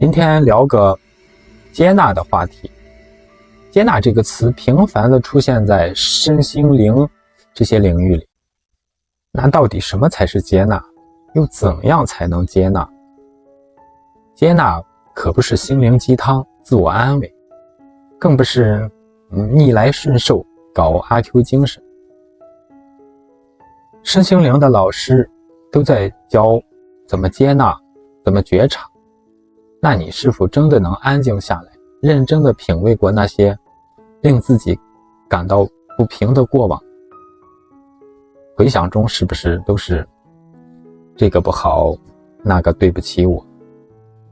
今天聊个接纳的话题。接纳这个词频繁地出现在身心灵这些领域里，那到底什么才是接纳？又怎样才能接纳？接纳可不是心灵鸡汤、自我安慰，更不是逆来顺受、搞阿 Q 精神。身心灵的老师都在教怎么接纳、怎么觉察。那你是否真的能安静下来，认真地品味过那些令自己感到不平的过往？回想中是不是都是这个不好，那个对不起我，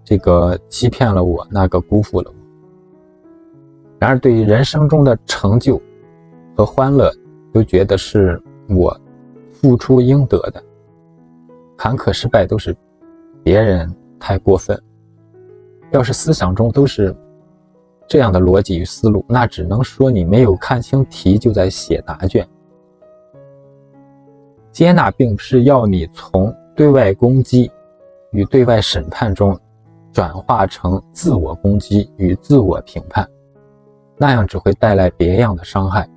这个欺骗了我，那个辜负了我？然而对于人生中的成就和欢乐，都觉得是我付出应得的，坎坷失败都是别人太过分。要是思想中都是这样的逻辑与思路，那只能说你没有看清题就在写答卷。接纳并不是要你从对外攻击与对外审判中转化成自我攻击与自我评判，那样只会带来别样的伤害，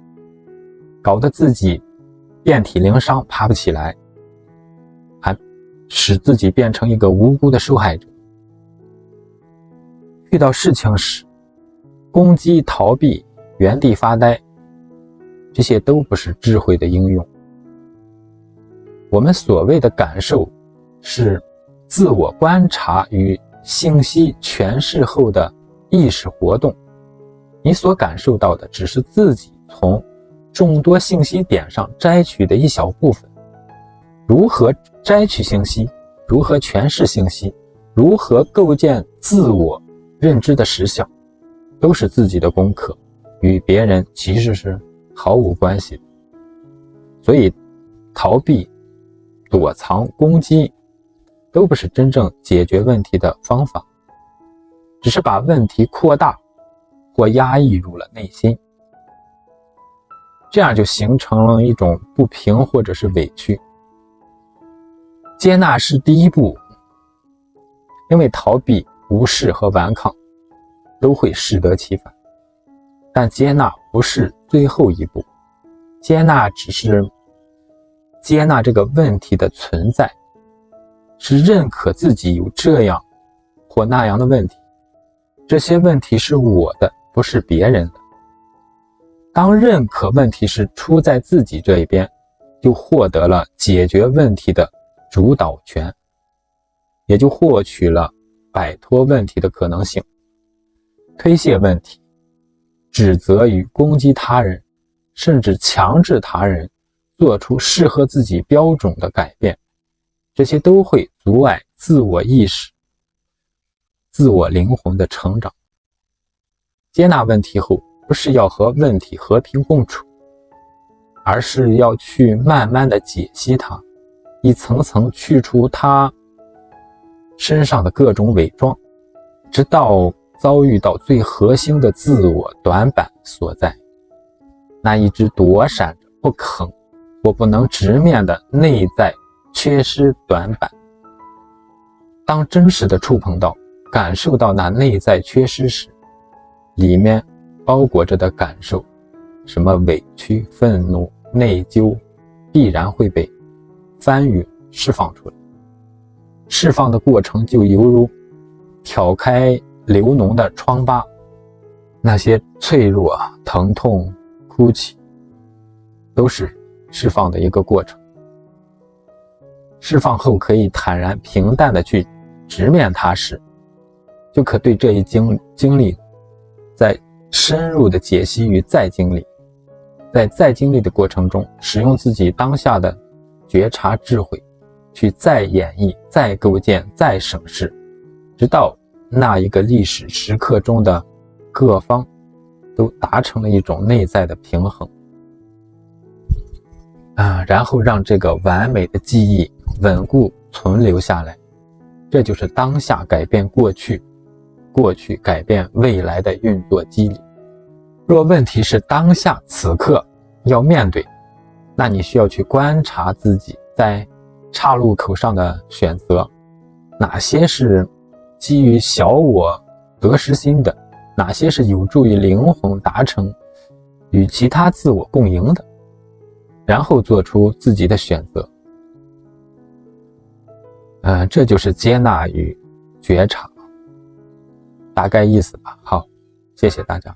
搞得自己遍体鳞伤，爬不起来，还使自己变成一个无辜的受害者。遇到事情时攻击、逃避、原地发呆，这些都不是智慧的应用。我们所谓的感受是自我观察与信息诠释后的意识活动，你所感受到的只是自己从众多信息点上摘取的一小部分。如何摘取信息，如何诠释信息，如何构建自我认知的实相，都是自己的功课，与别人其实是毫无关系的。所以逃避、躲藏、攻击都不是真正解决问题的方法，只是把问题扩大或压抑入了内心，这样就形成了一种不平或者是委屈。接纳是第一步，因为逃避、无视和顽抗都会适得其反，但接纳不是最后一步，接纳只是接纳这个问题的存在，是认可自己有这样或那样的问题，这些问题是我的，不是别人的。当认可问题是出在自己这一边，就获得了解决问题的主导权，也就获取了摆脱问题的可能性。推卸问题、指责与攻击他人，甚至强制他人做出适合自己标准的改变，这些都会阻碍自我意识、自我灵魂的成长。接纳问题后，不是要和问题和平共处，而是要去慢慢的解析它，一层层去除它身上的各种伪装，直到遭遇到最核心的自我短板所在，那一直躲闪着不肯或不能直面的内在缺失短板。当真实的触碰到、感受到那内在缺失时，里面包裹着的感受，什么委屈、愤怒、内疚，必然会被翻涌释放出来。释放的过程就犹如挑开流脓的疮疤，那些脆弱、疼痛、哭泣，都是释放的一个过程。释放后可以坦然平淡的去直面它时，就可对这一经历再深入的解析与再经历，在再经历的过程中，使用自己当下的觉察智慧，去再演绎、再构建、再审视，直到那一个历史时刻中的各方都达成了一种内在的平衡，然后让这个完美的记忆稳固存留下来。这就是当下改变过去，过去改变未来的运作机理。若问题是当下此刻要面对，那你需要去观察自己在岔路口上的选择，哪些是基于小我得失心的，哪些是有助于灵魂达成与其他自我共赢的，然后做出自己的选择。这就是接纳与觉察，大概意思吧。好，谢谢大家。